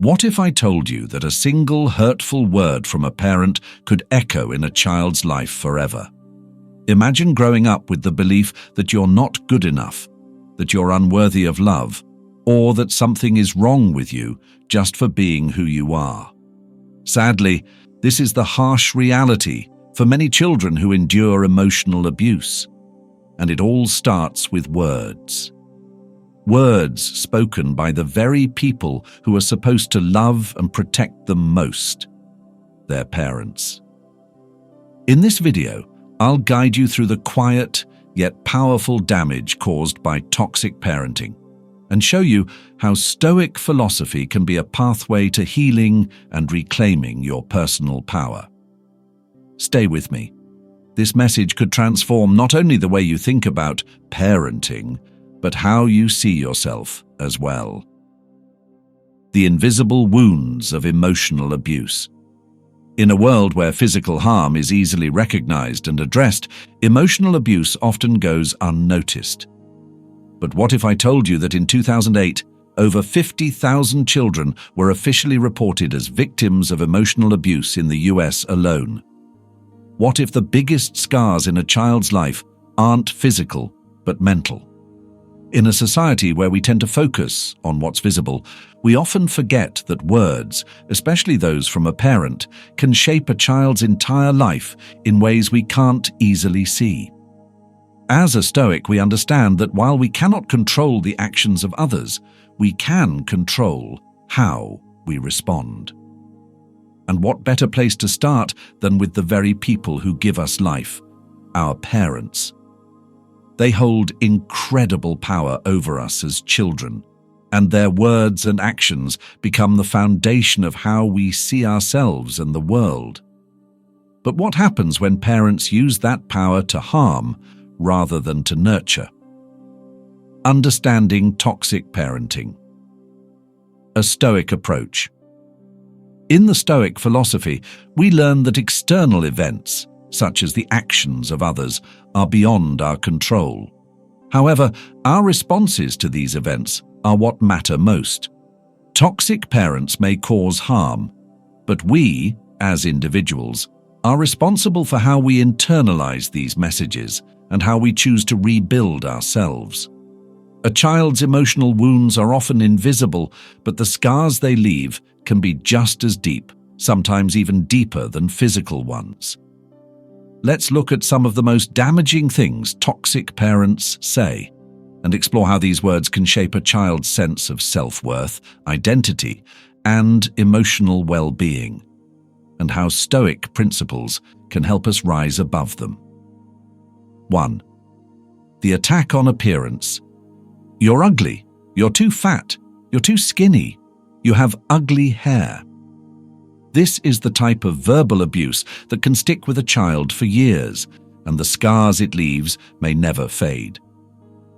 What if I told you that a single hurtful word from a parent could echo in a child's life forever? Imagine growing up with the belief that you're not good enough, that you're unworthy of love, or that something is wrong with you just for being who you are. Sadly, this is the harsh reality for many children who endure emotional abuse. And it all starts with words. Words spoken by the very people who are supposed to love and protect them most, their parents. In this video, I'll guide you through the quiet yet powerful damage caused by toxic parenting and show you how Stoic philosophy can be a pathway to healing and reclaiming your personal power. Stay with me. This message could transform not only the way you think about parenting, but how you see yourself as well. The invisible wounds of emotional abuse. In a world where physical harm is easily recognized and addressed, emotional abuse often goes unnoticed. But what if I told you that in 2008, over 50,000 children were officially reported as victims of emotional abuse in the US alone? What if the biggest scars in a child's life aren't physical, but mental? In a society where we tend to focus on what's visible, we often forget that words, especially those from a parent, can shape a child's entire life in ways we can't easily see. As a Stoic, we understand that while we cannot control the actions of others, we can control how we respond. And what better place to start than with the very people who give us life, our parents? They hold incredible power over us as children, and their words and actions become the foundation of how we see ourselves and the world. But what happens when parents use that power to harm rather than to nurture? Understanding toxic parenting. A Stoic approach. In the Stoic philosophy, we learn that external events, such as the actions of others, are beyond our control. However, our responses to these events are what matter most. Toxic parents may cause harm, but we, as individuals, are responsible for how we internalize these messages and how we choose to rebuild ourselves. A child's emotional wounds are often invisible, but the scars they leave can be just as deep, sometimes even deeper than physical ones. Let's look at some of the most damaging things toxic parents say and explore how these words can shape a child's sense of self-worth, identity, and emotional well-being, and how Stoic principles can help us rise above them. 1. The attack on appearance. You're ugly. You're too fat. You're too skinny. You have ugly hair. This is the type of verbal abuse that can stick with a child for years, and the scars it leaves may never fade.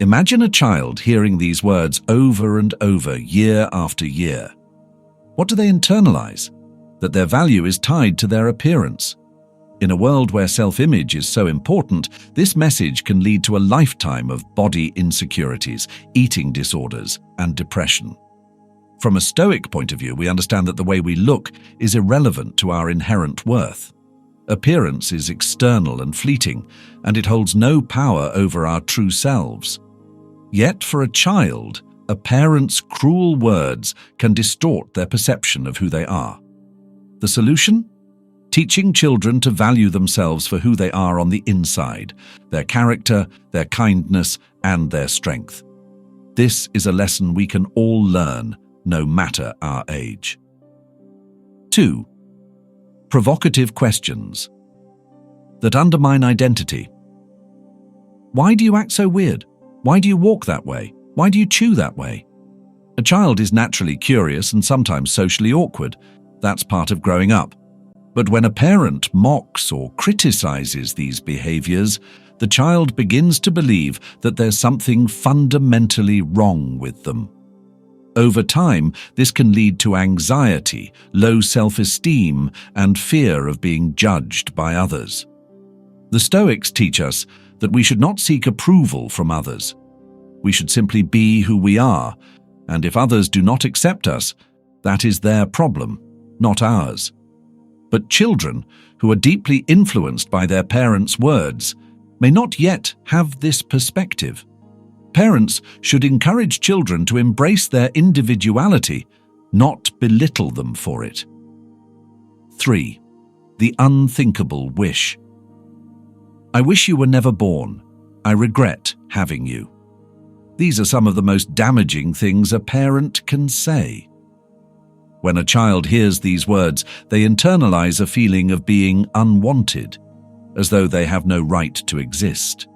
Imagine a child hearing these words over and over, year after year. What do they internalize? That their value is tied to their appearance. In a world where self-image is so important, this message can lead to a lifetime of body insecurities, eating disorders, and depression. From a Stoic point of view, we understand that the way we look is irrelevant to our inherent worth. Appearance is external and fleeting, and it holds no power over our true selves. Yet for a child, a parent's cruel words can distort their perception of who they are. The solution? Teaching children to value themselves for who they are on the inside, their character, their kindness, and their strength. This is a lesson we can all learn, no matter our age. 2. Provocative questions that undermine identity. Why do you act so weird? Why do you walk that way? Why do you chew that way? A child is naturally curious and sometimes socially awkward. That's part of growing up. But when a parent mocks or criticizes these behaviors, the child begins to believe that there's something fundamentally wrong with them. Over time, this can lead to anxiety, low self-esteem, and fear of being judged by others. The Stoics teach us that we should not seek approval from others. We should simply be who we are, and if others do not accept us, That is their problem, not ours. But children who are deeply influenced by their parents' words may not yet have this perspective. Parents should encourage children to embrace their individuality, not belittle them for it. 3. The unthinkable wish. I wish you were never born. I regret having you. These are some of the most damaging things a parent can say. When a child hears these words, they internalize a feeling of being unwanted, as though they have no right to exist.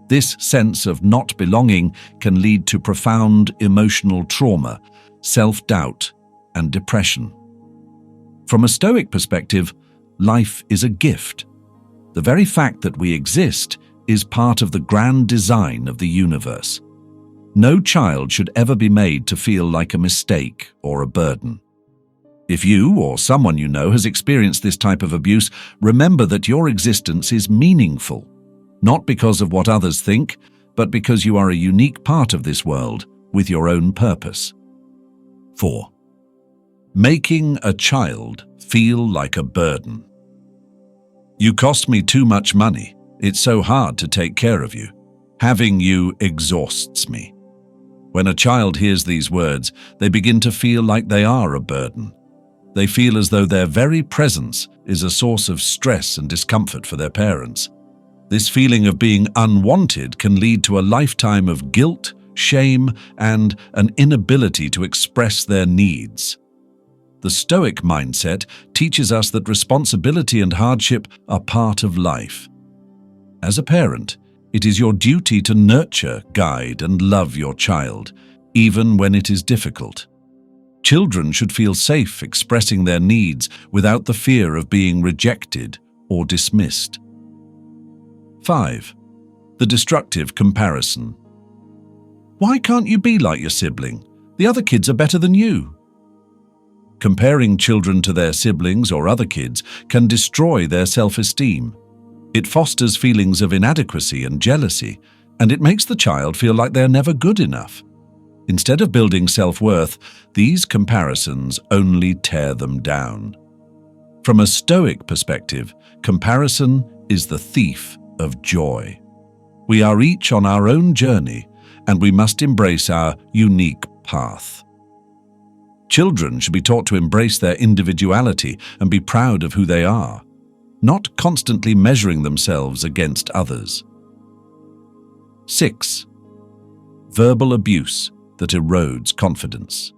This sense of not belonging can lead to profound emotional trauma, self-doubt, and depression. From a Stoic perspective, life is a gift. The very fact that we exist is part of the grand design of the universe. No child should ever be made to feel like a mistake or a burden. If you or someone you know has experienced this type of abuse, remember that your existence is meaningful, not because of what others think, but because you are a unique part of this world with your own purpose. 4. Making a child feel like a burden. You cost me too much money. It's so hard to take care of you. Having you exhausts me. When a child hears these words, they begin to feel like they are a burden. They feel as though their very presence is a source of stress and discomfort for their parents. This feeling of being unwanted can lead to a lifetime of guilt, shame, and an inability to express their needs. The Stoic mindset teaches us that responsibility and hardship are part of life. As a parent, it is your duty to nurture, guide, and love your child, even when it is difficult. Children should feel safe expressing their needs without the fear of being rejected or dismissed. 5. The destructive comparison. Why can't you be like your sibling? The other kids are better than you. Comparing children to their siblings or other kids can destroy their self-esteem. It fosters feelings of inadequacy and jealousy, and it makes the child feel like they're never good enough. Instead of building self-worth, these comparisons only tear them down. From a Stoic perspective, comparison is the thief of joy. We are each on our own journey, and we must embrace our unique path. Children should be taught to embrace their individuality and be proud of who they are, not constantly measuring themselves against others. 6. Verbal abuse that erodes confidence.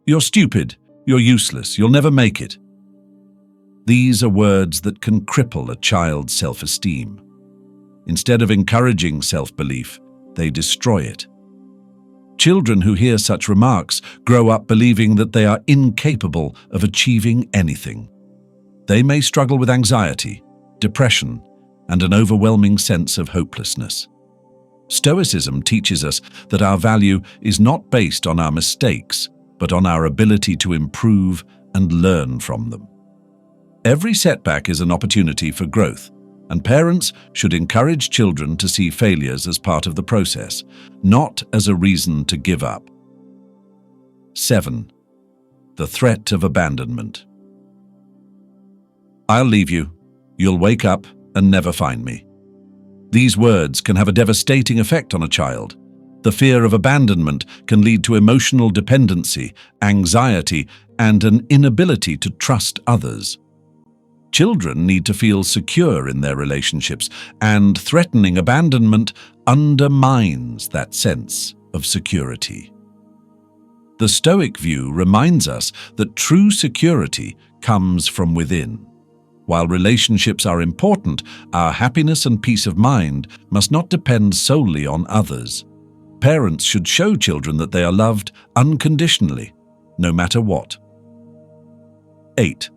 You're stupid, you're useless, you'll never make it. These are words that can cripple a child's self-esteem. Instead of encouraging self-belief, they destroy it. Children who hear such remarks grow up believing that they are incapable of achieving anything. They may struggle with anxiety, depression, and an overwhelming sense of hopelessness. Stoicism teaches us that our value is not based on our mistakes, but on our ability to improve and learn from them. Every setback is an opportunity for growth, and parents should encourage children to see failures as part of the process, not as a reason to give up. 7. The threat of abandonment. I'll leave you. You'll wake up and never find me. These words can have a devastating effect on a child. The fear of abandonment can lead to emotional dependency, anxiety, and an inability to trust others. Children need to feel secure in their relationships, and threatening abandonment undermines that sense of security. The Stoic view reminds us that true security comes from within. While relationships are important, our happiness and peace of mind must not depend solely on others. Parents should show children that they are loved unconditionally, no matter what. 8.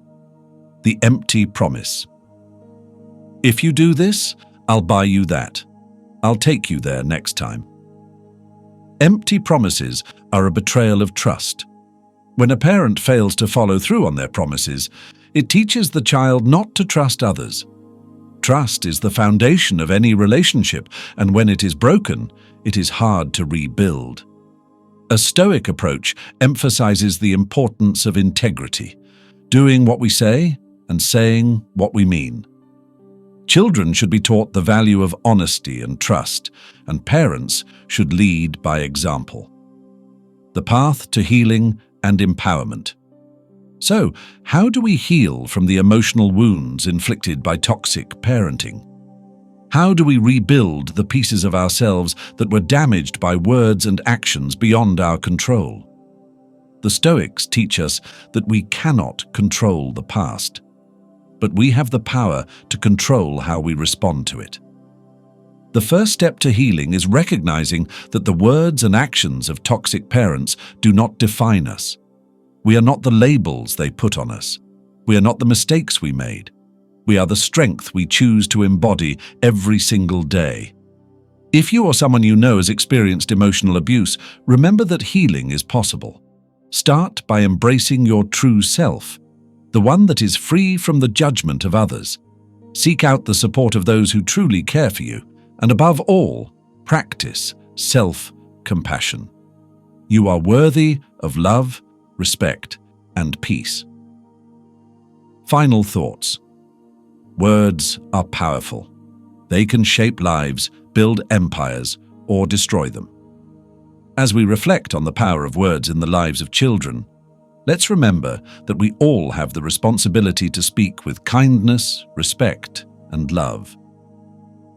The empty promise. If you do this, I'll buy you that. I'll take you there next time. Empty promises are a betrayal of trust. When a parent fails to follow through on their promises, it teaches the child not to trust others. Trust is the foundation of any relationship, and when it is broken, it is hard to rebuild. A Stoic approach emphasizes the importance of integrity, doing what we say and saying what we mean. Children should be taught the value of honesty and trust, and parents should lead by example. The path to healing and empowerment. So, how do we heal from the emotional wounds inflicted by toxic parenting? How do we rebuild the pieces of ourselves that were damaged by words and actions beyond our control? The Stoics teach us that we cannot control the past, but we have the power to control how we respond to it. The first step to healing is recognizing that the words and actions of toxic parents do not define us. We are not the labels they put on us. We are not the mistakes we made. We are the strength we choose to embody every single day. If you or someone you know has experienced emotional abuse, remember that healing is possible. Start by embracing your true self, the one that is free from the judgment of others. Seek out the support of those who truly care for you, and above all, practice self-compassion. You are worthy of love, respect, and peace. Final thoughts. Words are powerful. They can shape lives, build empires, or destroy them. As we reflect on the power of words in the lives of children, let's remember that we all have the responsibility to speak with kindness, respect, and love.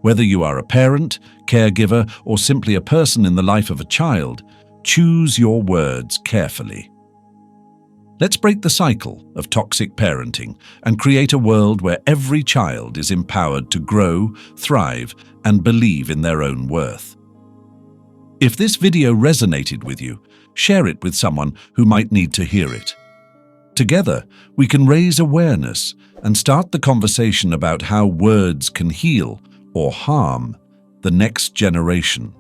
Whether you are a parent, caregiver, or simply a person in the life of a child, choose your words carefully. Let's break the cycle of toxic parenting and create a world where every child is empowered to grow, thrive, and believe in their own worth. If this video resonated with you, share it with someone who might need to hear it. Together, we can raise awareness and start the conversation about how words can heal or harm the next generation.